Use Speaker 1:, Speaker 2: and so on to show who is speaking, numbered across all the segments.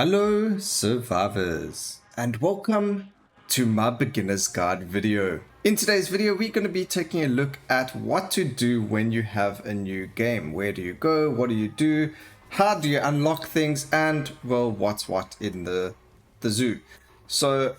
Speaker 1: Hello survivors and welcome to my beginner's guide video. In today's video we're going to be taking a look at what to do when you have a new game. Where do you go? What do you do? How do you unlock things? And well, what's what in the zoo. So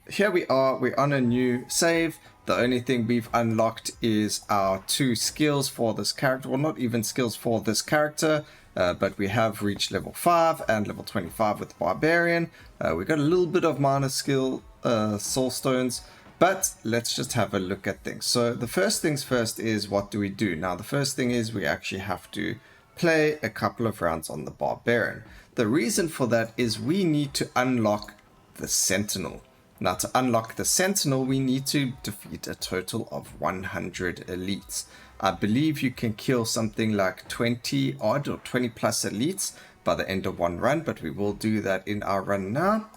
Speaker 1: here we are, we're on a new save. The only thing we've unlocked is our 2 skills for this character. Well, not even skills for this character, but we have reached level 5 and level 25 with Barbarian. We got a little bit of minor skill Soulstones, but let's just have a look at things. So the first things first is, what do we do? Now the first thing is we actually have to play a couple of rounds on the Barbarian. The reason for that is we need to unlock the Sentinel. Now to unlock the Sentinel, we need to defeat a total of 100 elites. I believe you can kill something like 20 odd or 20 plus elites by the end of one run, but we will do that in our run now.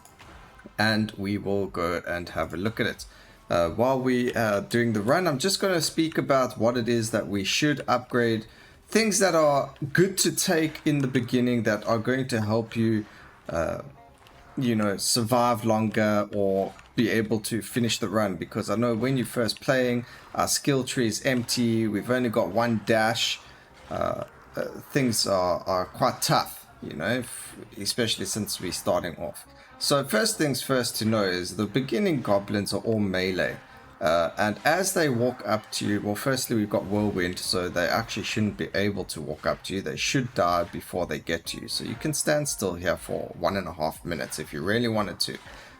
Speaker 1: And we will go and have a look at it. While we are doing the run, I'm just going to speak about what it is that we should upgrade. Things that are good to take in the beginning that are going to help you survive longer or be able to finish the run, because I know when you're first playing, our skill tree is empty, we've only got one dash. Things are quite tough, especially since we're starting off. So first things first to know is the beginning goblins are all melee. And as they walk up to you, well, firstly we've got whirlwind, so they actually shouldn't be able to walk up to you. They should die before they get to you, so you can stand still here for 1.5 minutes if you really wanted to.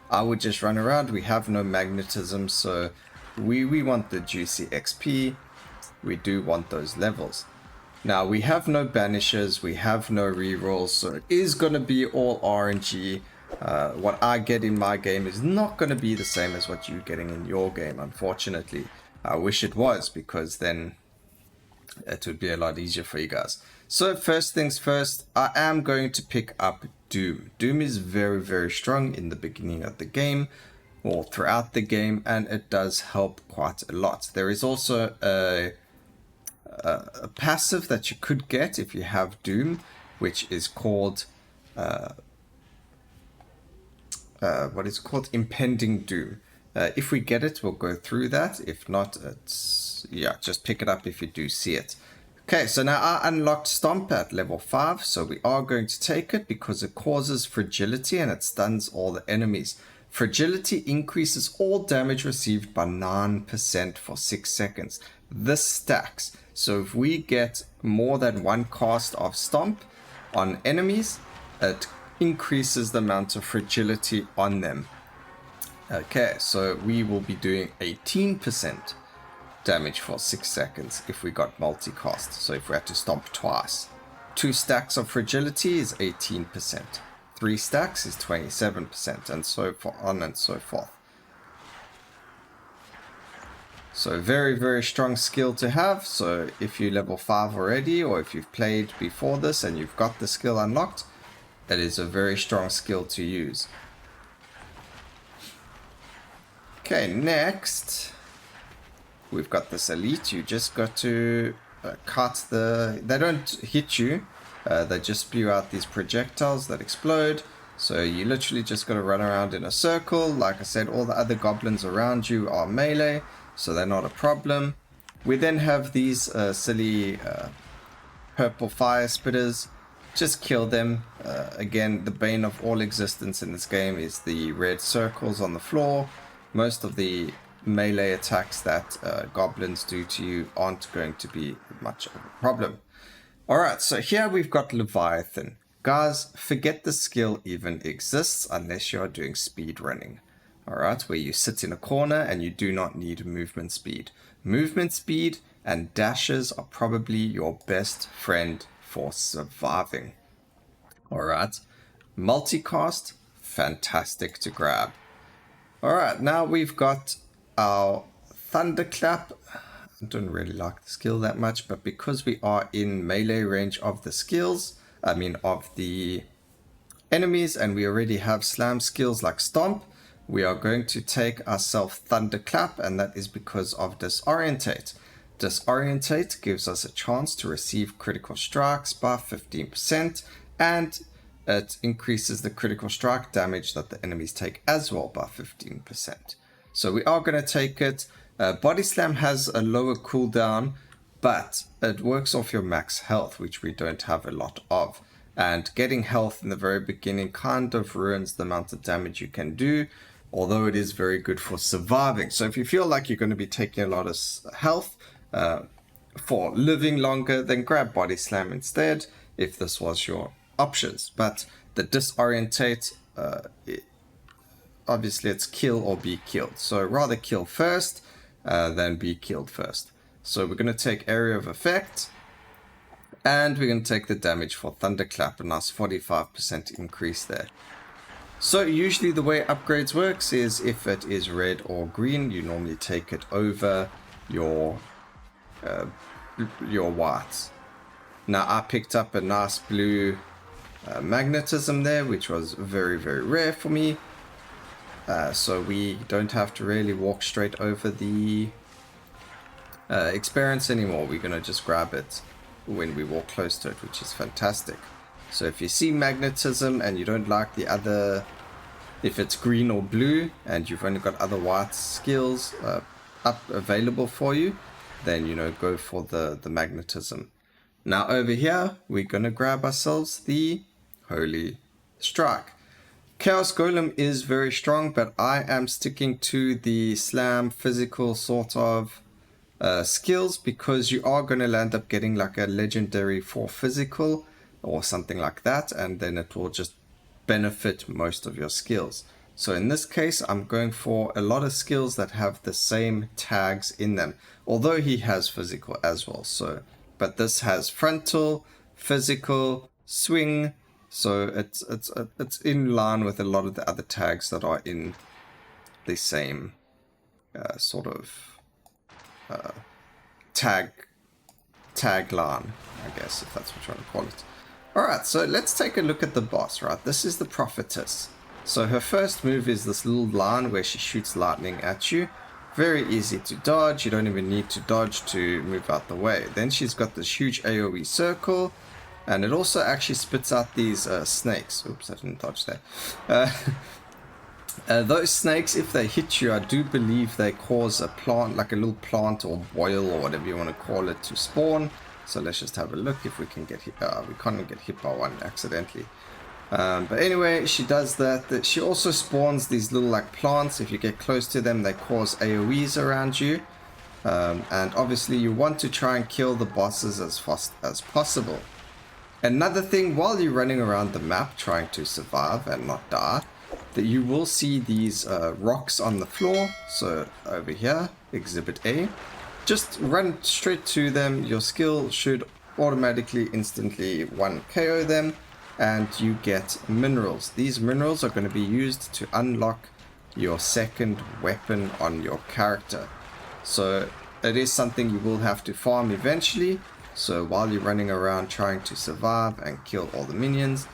Speaker 1: I would just run around. We have no magnetism, so we want the juicy XP. We do want those levels. Now we have no banishes, we have no rerolls, so it is going to be all RNG. What I get in my game is not going to be the same as what you're getting in your game, unfortunately. I wish it was, because then it would be a lot easier for you guys. So first things first, I am going to pick up Doom. Doom is very, very strong in the beginning of the game, or throughout the game, and it does help quite a lot. There is also a passive that you could get if you have Doom, which is called what is called Impending Doom. If we get it, we'll go through that. If not, just pick it up if you do see it. Okay, so now I unlocked Stomp at level 5, so we are going to take it because it causes fragility and it stuns all the enemies. Fragility increases all damage received by 9% for 6 seconds. This stacks, so if we get more than one cast of Stomp on enemies, it increases the amount of fragility on them. Okay, so we will be doing 18% damage for 6 seconds if we got multicast. So if we had to stomp twice, 2 stacks of fragility is 18%, 3 stacks is 27%, and so on and so forth. So very, very strong skill to have. So if you're level 5 already, or if you've played before this and you've got the skill unlocked, that is a very strong skill to use. Okay, next we've got this elite. You just got to cut the... They don't hit you. They just spew out these projectiles that explode. So you literally just got to run around in a circle. Like I said, all the other goblins around you are melee, so they're not a problem. We then have these silly purple fire spitters. Just kill them. Again, the bane of all existence in this game is the red circles on the floor. Most of the melee attacks that goblins do to you aren't going to be much of a problem. Alright, so here we've got Leviathan. Guys, forget the skill even exists unless you're doing speed running. Alright, where you sit in a corner and you do not need movement speed. Movement speed and dashes are probably your best friend for surviving. Alright, multicast, fantastic to grab. Alright, now we've got our Thunderclap. I don't really like the skill that much, but because we are in melee range of the skills, of the enemies, and we already have slam skills like Stomp, we are going to take ourselves Thunderclap, and that is because of Disorientate. Disorientate gives us a chance to receive critical strikes by 15%, and it increases the critical strike damage that the enemies take as well by 15%. So we are going to take it. Body Slam has a lower cooldown, but it works off your max health, which we don't have a lot of. And getting health in the very beginning kind of ruins the amount of damage you can do, although it is very good for surviving. So if you feel like you're going to be taking a lot of health for living longer, then grab Body Slam instead, if this was your options. But the disorientate, obviously it's kill or be killed. So rather kill first than be killed first. So we're going to take area of effect, and we're going to take the damage for Thunderclap, a nice 45% increase there. So usually the way upgrades works is if it is red or green, you normally take it over your whites. Now I picked up a nice blue magnetism there, which was very, very rare for me. So we don't have to really walk straight over the experience anymore. We're going to just grab it when we walk close to it, which is fantastic. So if you see magnetism and you don't like the other, if it's green or blue and you've only got other white skills available for you, then, you know, go for the magnetism. Now over here, we're going to grab ourselves the Holy Strike. Chaos Golem is very strong, but I am sticking to the slam physical sort of skills, because you are going to land up getting like a legendary for physical or something like that, and then it will just benefit most of your skills. So in this case, I'm going for a lot of skills that have the same tags in them, although he has physical as well. So, but this has frontal, physical, swing. So it's in line with a lot of the other tags that are in the same sort of tagline, I guess, if that's what you want to call it. Alright, so let's take a look at the boss, right? This is the Prophetess. So her first move is this little line where she shoots lightning at you. Very easy to dodge. You don't even need to dodge to move out the way. Then she's got this huge AoE circle, and it also actually spits out these snakes. Oops, I didn't dodge there. Those snakes, if they hit you, I do believe they cause a plant, like a little plant or boil or whatever you want to call it, to spawn. So let's just have a look if we can get hit. We can't get hit by one accidentally. But anyway, she does that. She also spawns these little like plants. If you get close to them, they cause AoEs around you. And obviously you want to try and kill the bosses as fast as possible. Another thing, while you're running around the map trying to survive and not die, that you will see these rocks on the floor. So over here, Exhibit A. Just run straight to them. Your skill should automatically instantly 1 KO them, and you get minerals. These minerals are going to be used to unlock your second weapon on your character. So it is something you will have to farm eventually. So while you're running around trying to survive and kill all the minions,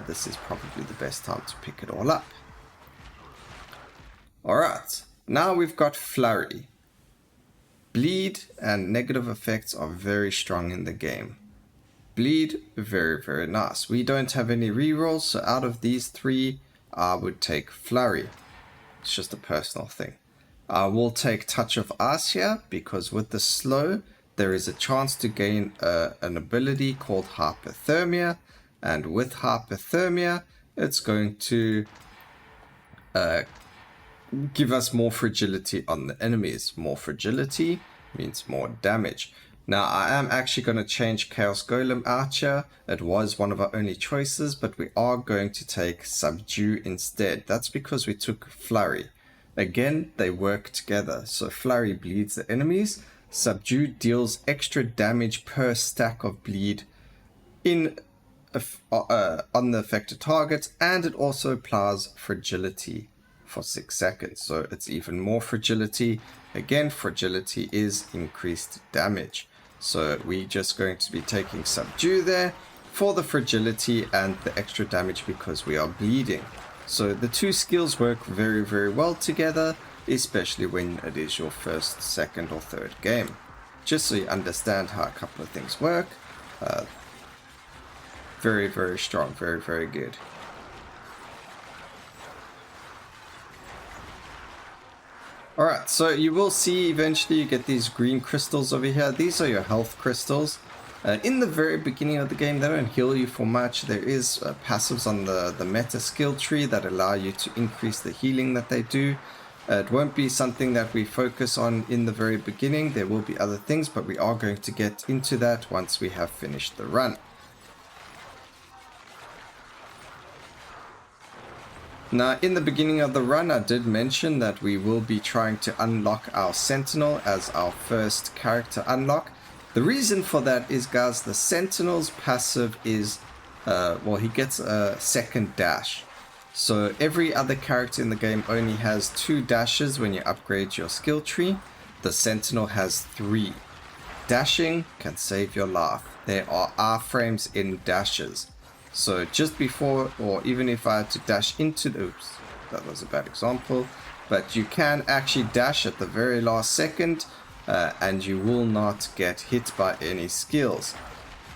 Speaker 1: this is probably the best time to pick it all up. Alright, now we've got Flurry. Bleed and negative effects are very strong in the game. Bleed, very, very nice. We don't have any rerolls, so out of these three, I would take Flurry. It's just a personal thing. I will take Touch of Ice here, because with the slow, there is a chance to gain an ability called Hypothermia. And with Hypothermia, it's going to give us more fragility on the enemies. More fragility means more damage. Now, I am actually going to change Chaos Golem out here. It was one of our only choices, but we are going to take Subdue instead. That's because we took Flurry. Again, they work together. So Flurry bleeds the enemies. Subdue deals extra damage per stack of bleed on the affected target, and it also applies fragility for 6 seconds. So it's even more fragility. Again, fragility is increased damage. So we're just going to be taking Subdue there for the fragility and the extra damage because we are bleeding. So the two skills work very, very well together, especially when it is your first, second or third game. Just so you understand how a couple of things work. Very, very strong. Very, very good. Alright, so you will see eventually you get these green crystals over here. These are your health crystals. In the very beginning of the game, they don't heal you for much. There is passives on the meta skill tree that allow you to increase the healing that they do. It won't be something that we focus on in the very beginning. There will be other things, but we are going to get into that once we have finished the run. Now, in the beginning of the run, I did mention that we will be trying to unlock our Sentinel as our first character unlock. The reason for that is, guys, the Sentinel's passive is, well, he gets a second dash. So every other character in the game only has 2 dashes when you upgrade your skill tree. The Sentinel has 3. Dashing can save your life. There are R-frames in dashes. So just before, or even if I had to dash into the, oops, that was a bad example, but you can actually dash at the very last second and you will not get hit by any skills.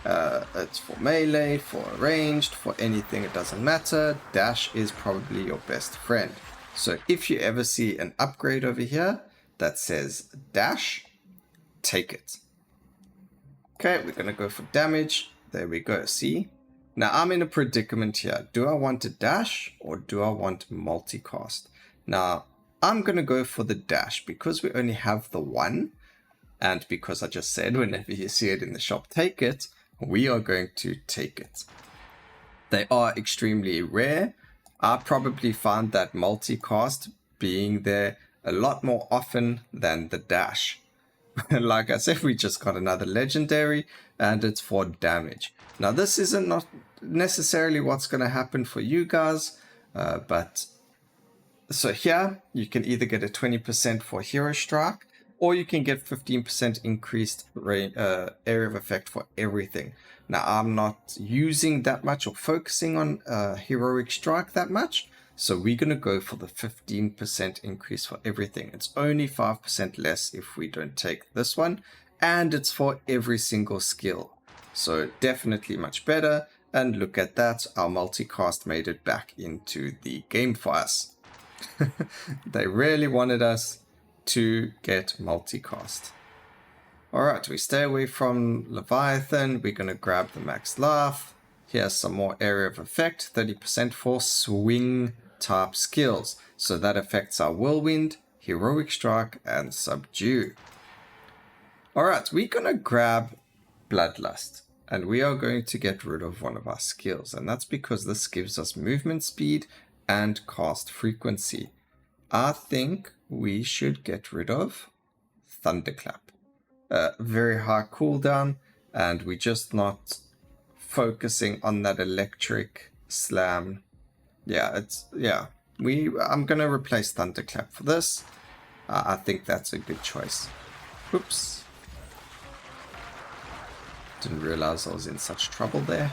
Speaker 1: It's for melee, for ranged, for anything, it doesn't matter. Dash is probably your best friend. So if you ever see an upgrade over here that says dash, take it. Okay, we're going to go for damage. There we go, see? Now I'm in a predicament here. Do I want to dash or do I want multicast? Now I'm going to go for the dash because we only have the one. And because I just said whenever you see it in the shop, take it. We are going to take it. They are extremely rare. I probably found that multicast being there a lot more often than the dash. Like I said, we just got another legendary and it's for damage. Now this isn't not necessarily what's going to happen for you guys, but so here you can either get a 20% for hero strike or you can get 15% increased area of effect for everything. Now I'm not using that much or focusing on heroic strike that much, so we're going to go for the 15% increase for everything. It's only 5% less if we don't take this one, and it's for every single skill. So definitely much better, and look at that, our multicast made it back into the game for us. They really wanted us to get multicast. Alright, we stay away from Leviathan, we're going to grab the max life. Here's some more area of effect, 30% for swing type skills. So that affects our Whirlwind, Heroic Strike, and Subdue. Alright, we're going to grab Bloodlust. And we are going to get rid of one of our skills. And that's because this gives us movement speed and cast frequency. I think we should get rid of Thunderclap. Very high cooldown, and we're just not focusing on that electric slam. I'm gonna replace Thunderclap for this. I think that's a good choice. Oops. Didn't realize I was in such trouble there.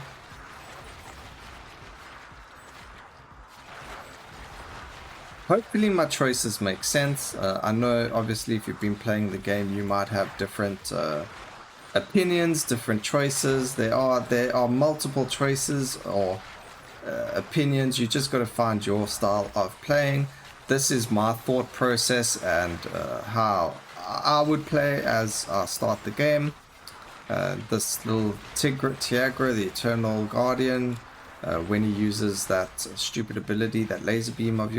Speaker 1: Hopefully my choices make sense. I know obviously if you've been playing the game you might have different opinions, different choices. There are multiple choices or opinions. You just got to find your style of playing. This is my thought process and how I would play as I start the game. This little Tiagra, the Eternal Guardian, when he uses that stupid ability, that laser beam of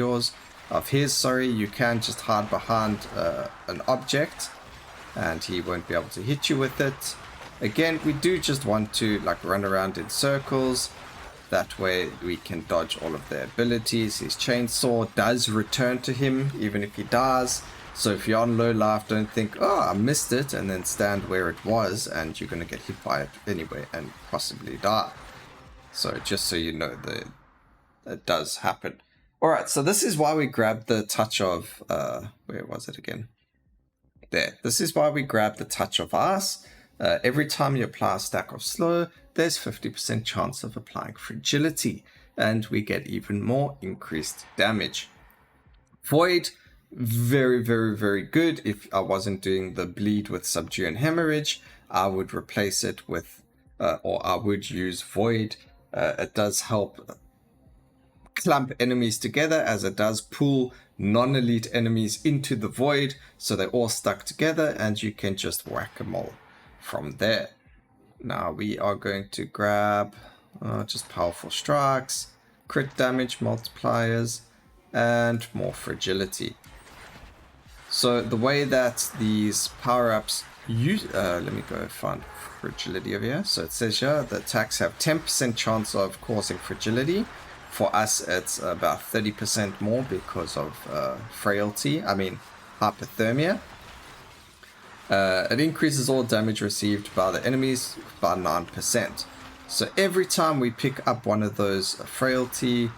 Speaker 1: his, you can just hide behind an object and he won't be able to hit you with it. Again, we do just want to like run around in circles. That way we can dodge all of their abilities. His chainsaw does return to him even if he dies. So if you're on low life, don't think, oh, I missed it, and then stand where it was, and you're going to get hit by it anyway and possibly die. So just so you know, that does happen. Alright, so this is why we grabbed the touch of, where was it again? There. This is why we grabbed the touch of ice. Every time you apply a stack of slow, there's 50% chance of applying fragility, and we get even more increased damage. Void. Very, very, very good. If I wasn't doing the bleed with subdue and hemorrhage, I would replace it with, or I would use Void It does help clump enemies together, as it does pull non-elite enemies into the void, so they're all stuck together and you can just whack them all from there. Now we are going to grab just powerful strikes, crit damage multipliers, and more fragility. So the way that these power-ups use, let me go find fragility over here. So it says here the attacks have 10% chance of causing fragility. For us, it's about 30% more because of frailty. I mean, hypothermia. It increases all damage received by the enemies by 9%. So every time we pick up one of those frailty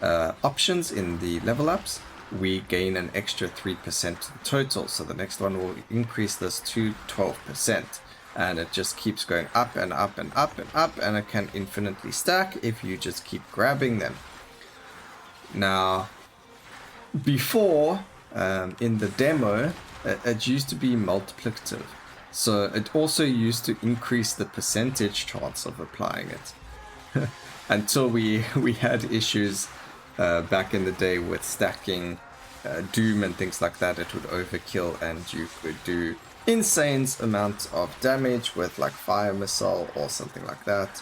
Speaker 1: options in the level ups, we gain an extra 3% to the total. So the next one will increase this to 12%. And it just keeps going up and up and up and up, and it can infinitely stack if you just keep grabbing them. Now, before, in the demo, it used to be multiplicative. So it also used to increase the percentage chance of applying it. Until we had issues back in the day with stacking Doom and things like that. It would overkill and you could do insane amounts of damage with like fire missile or something like that.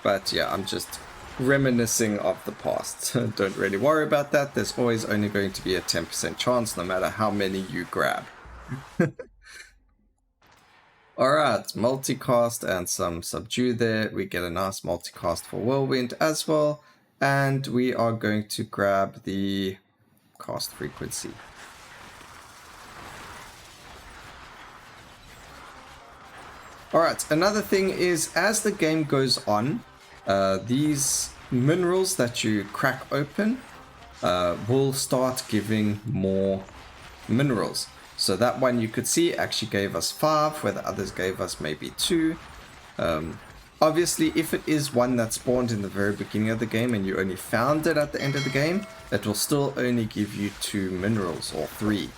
Speaker 1: But yeah, I'm just reminiscing of the past. Don't really worry about that. There's always only going to be a 10% chance no matter how many you grab. Alright, multicast and some subdue there. We get a nice multicast for Whirlwind as well. And we are going to grab the cast frequency. Alright, another thing is, as the game goes on, these minerals that you crack open will start giving more minerals. So that one you could see actually gave us 5, where the others gave us maybe 2. Obviously, if it is one that spawned in the very beginning of the game and you only found it at the end of the game, it will still only give you 2 minerals or 3.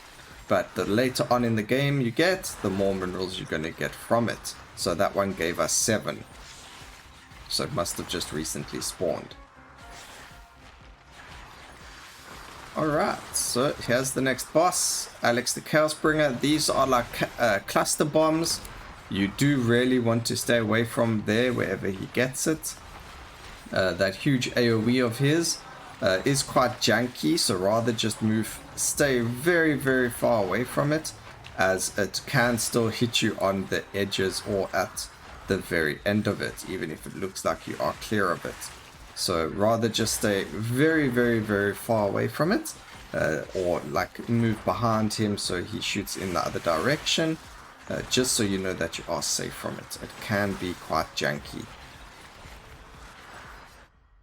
Speaker 1: But the later on in the game you get, the more minerals you're going to get from it. So that one gave us 7. So it must have just recently spawned. Alright, so here's the next boss, Alex the Chaosbringer. These are like cluster bombs. You do really want to stay away from there wherever he gets it. That huge AoE of his is quite janky, so rather just stay very, very far away from it, as it can still hit you on the edges or at the very end of it, even if it looks like you are clear of it. So rather just stay very, very, very far away from it, or like move behind him so he shoots in the other direction, just so you know that you are safe from it. It can be quite janky.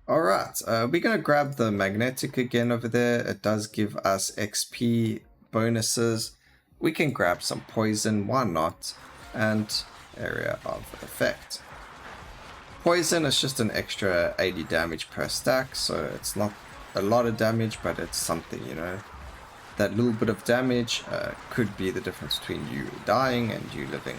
Speaker 1: Alright, we're going to grab the magnetic again over there. It does give us XP bonuses. We can grab some poison, why not? And area of effect. Poison is just an extra 80 damage per stack, so it's not a lot of damage, but it's something, you know. That little bit of damage could be the difference between you dying and you living.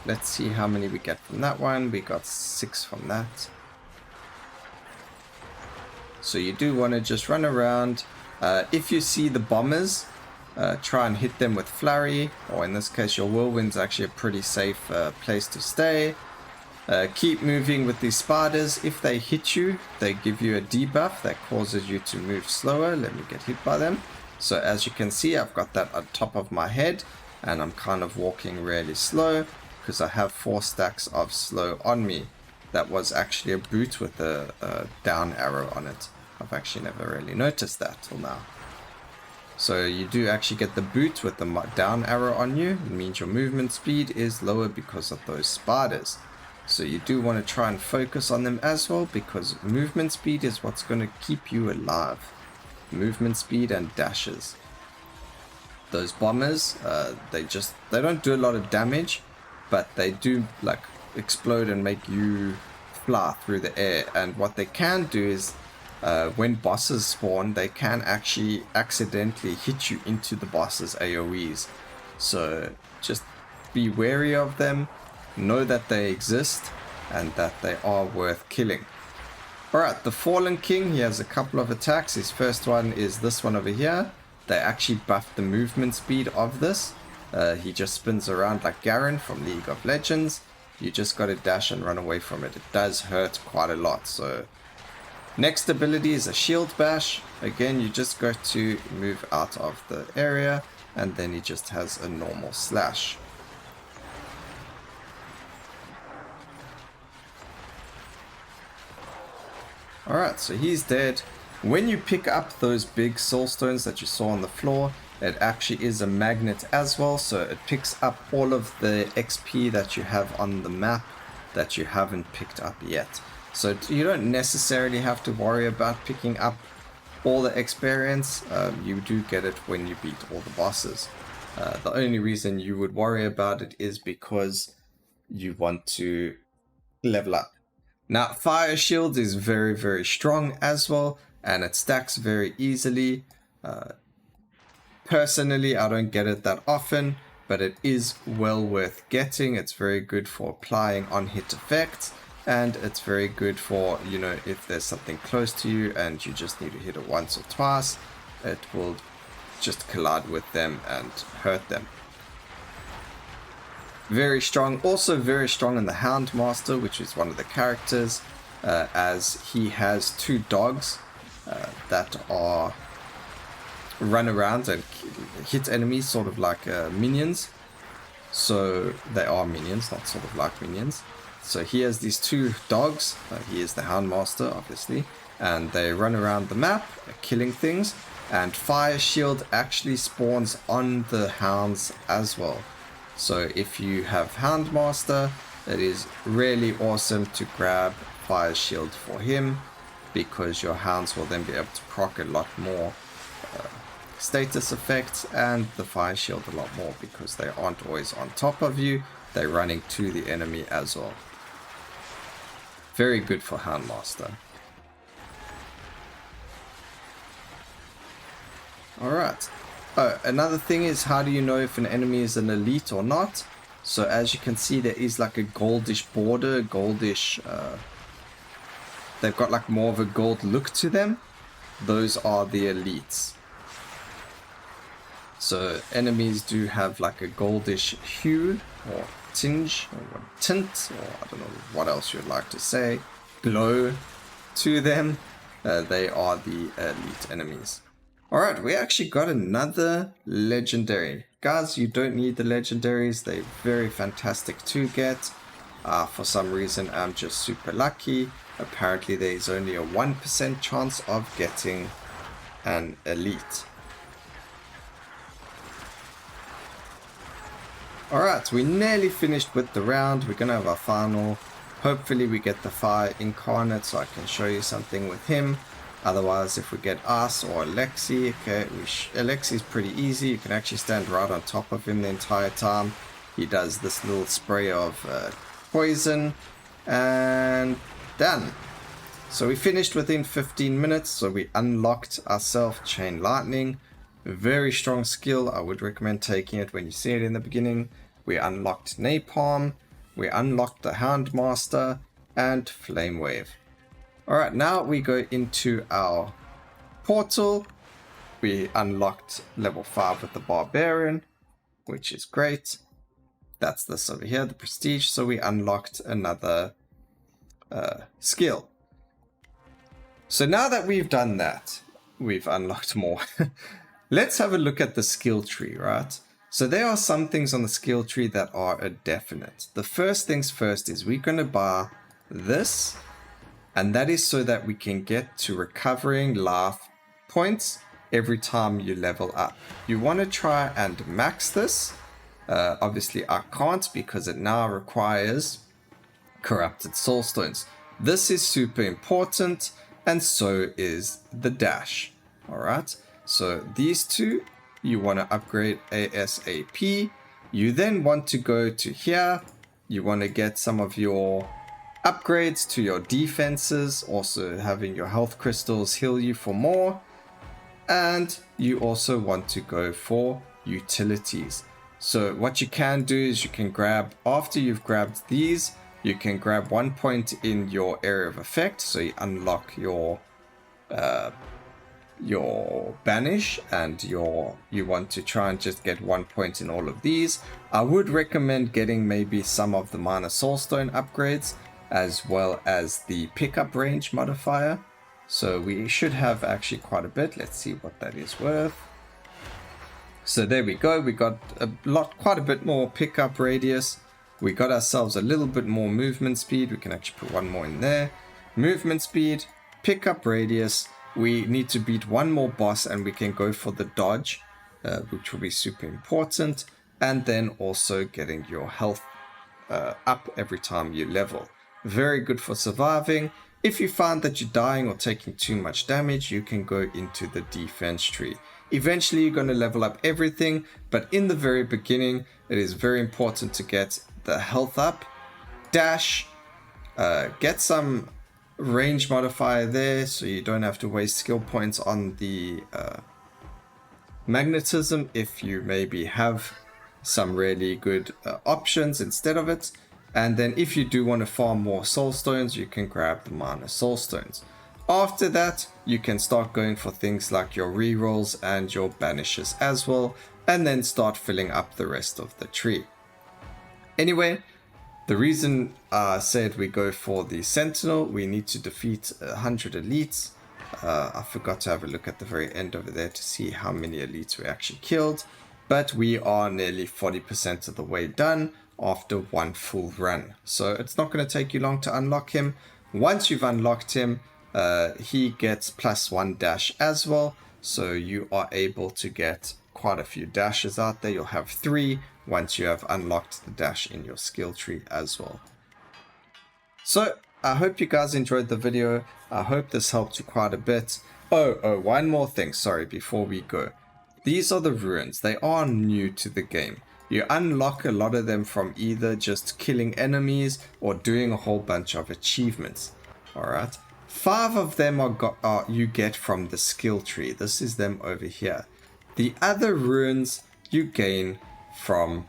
Speaker 1: Let's see how many we get from that one. We got 6 from that. So you do want to just run around. If you see the bombers, try and hit them with flurry, or in this case your whirlwind's actually a pretty safe place to stay. Keep moving with these spiders. If they hit you, they give you a debuff that causes you to move slower. Let me get hit by them. So as you can see, I've got that on top of my head, and I'm kind of walking really slow because I have 4 stacks of slow on me. That was actually a boot with a down arrow on it. I've actually never really noticed that till now. So you do actually get the boot with the down arrow on you. It means your movement speed is lower because of those spiders. So you do want to try and focus on them as well, because movement speed is what's going to keep you alive. Movement speed and dashes. Those bombers, they don't do a lot of damage, but they do like explode and make you fly through the air. And what they can do is when bosses spawn, they can actually accidentally hit you into the boss's AoEs. So just be wary of them, know that they exist, and that they are worth killing. Alright, the Fallen King, he has a couple of attacks. His first one is this one over here. They actually buffed the movement speed of this. He just spins around like Garen from League of Legends. You just got to dash and run away from it. It does hurt quite a lot. So next ability is a shield bash. Again, you just got to move out of the area, and then he just has a normal slash. Alright, so he's dead. When you pick up those big soulstones that you saw on the floor, it actually is a magnet as well, so it picks up all of the XP that you have on the map that you haven't picked up yet. So you don't necessarily have to worry about picking up all the experience. You do get it when you beat all the bosses. The only reason you would worry about it is because you want to level up. Now, Fire Shield is very, very strong as well, and it stacks very easily. Personally, I don't get it that often, but it is well worth getting. It's very good for applying on-hit effects, and it's very good for, you know, if there's something close to you and you just need to hit it once or twice, it will just collide with them and hurt them. Very strong, also very strong in the Houndmaster, which is one of the characters, as he has two dogs that are run around and hit enemies sort of like minions. So they are minions, not sort of like minions. So he has these two dogs. He is the Houndmaster, obviously, and they run around the map killing things, and Fire Shield actually spawns on the hounds as well. So if you have Houndmaster, it is really awesome to grab Fire Shield for him, because your hounds will then be able to proc a lot more status effects and the Fire Shield a lot more, because they aren't always on top of you, they're running to the enemy as well. Very good for Houndmaster. Alright. Oh, another thing is, how do you know if an enemy is an elite or not? So as you can see, there is like a goldish border, goldish, they've got like more of a gold look to them. Those are the elites. So enemies do have like a goldish hue or tinge or tint, or I don't know what else you'd like to say, glow to them. They are the elite enemies. Alright, we actually got another legendary. Guys, you don't need the legendaries. They're very fantastic to get. For some reason, I'm just super lucky. Apparently, there's only a 1% chance of getting an elite. Alright, we nearly finished with the round. We're going to have our final. Hopefully, we get the Fire Incarnate so I can show you something with him. Otherwise, if we get us or Alexi, okay, Alexi's pretty easy. You can actually stand right on top of him the entire time. He does this little spray of poison, and done. So we finished within 15 minutes, so we unlocked ourselves Chain Lightning. Very strong skill. I would recommend taking it when you see it in the beginning. We unlocked Napalm, we unlocked the Houndmaster, and Flame Wave. Alright, now we go into our portal. We unlocked level 5 with the Barbarian, which is great. That's this over here, the Prestige. So we unlocked another skill. So now that we've done that, we've unlocked more. Let's have a look at the skill tree, right? So there are some things on the skill tree that are a definite. The first things first is we're going to buy this. And that is so that we can get to recovering life points every time you level up. You want to try and max this. Obviously, I can't because it now requires corrupted soulstones. This is super important, and so is the dash. Alright, so these two, you want to upgrade ASAP. You then want to go to here. You want to get some of your upgrades to your defenses, also having your health crystals heal you for more. And you also want to go for utilities. So what you can do is you can grab, after you've grabbed these, you can grab 1 point in your area of effect. So you unlock your banish, and you want to try and just get 1 point in all of these. I would recommend getting maybe some of the minor soulstone upgrades, as well as the pickup range modifier. So we should have actually quite a bit. Let's see what that is worth. So there we go. We got quite a bit more pickup radius. We got ourselves a little bit more movement speed. We can actually put one more in there. Movement speed, pickup radius. We need to beat one more boss and we can go for the dodge, which will be super important. And then also getting your health up every time you level. Very good for surviving. If you find that you're dying or taking too much damage, you can go into the defense tree. Eventually, you're going to level up everything, but in the very beginning, it is very important to get the health up, dash, get some range modifier there so you don't have to waste skill points on the magnetism if you maybe have some really good options instead of it. And then if you do want to farm more soulstones, you can grab the minor soulstones. After that, you can start going for things like your rerolls and your banishes as well, and then start filling up the rest of the tree. Anyway, the reason I said we go for the sentinel, we need to defeat 100 elites. I forgot to have a look at the very end over there to see how many elites we actually killed, but we are nearly 40% of the way done after one full run. So it's not going to take you long to unlock him. Once you've unlocked him, he gets +1 dash as well. So you are able to get quite a few dashes out there. You'll have 3 once you have unlocked the dash in your skill tree as well. So I hope you guys enjoyed the video. I hope this helped you quite a bit. Oh, one more thing, sorry, before we go. These are the ruins. They are new to the game. You unlock a lot of them from either just killing enemies or doing a whole bunch of achievements. Alright. 5 of them are you get from the skill tree. This is them over here. The other ruins you gain from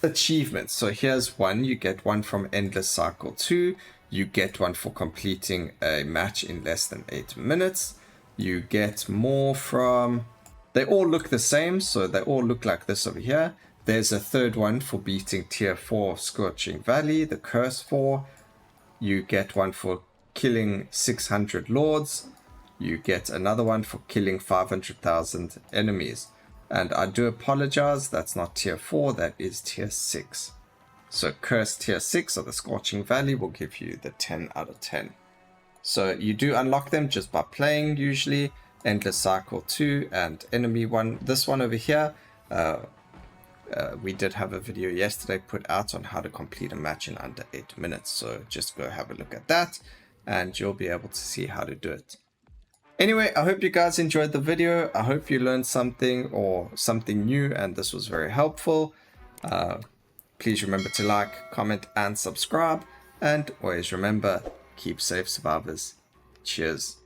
Speaker 1: achievements. So here's one. You get one from Endless Cycle 2. You get one for completing a match in less than 8 minutes. You get more from... They all look the same, so they all look like this over here. There's a third one for beating tier 4 Scorching Valley, the Curse 4. You get one for killing 600 lords. You get another one for killing 500,000 enemies. And I do apologize, that's not tier 4, that is tier 6. So Curse tier 6 or the Scorching Valley will give you the 10 out of 10. So you do unlock them just by playing usually. Endless Cycle 2 and Enemy 1. This one over here, we did have a video yesterday put out on how to complete a match in under 8 minutes. So just go have a look at that and you'll be able to see how to do it. Anyway, I hope you guys enjoyed the video. I hope you learned something or something new and this was very helpful. Please remember to like, comment and subscribe. And always remember, keep safe survivors. Cheers.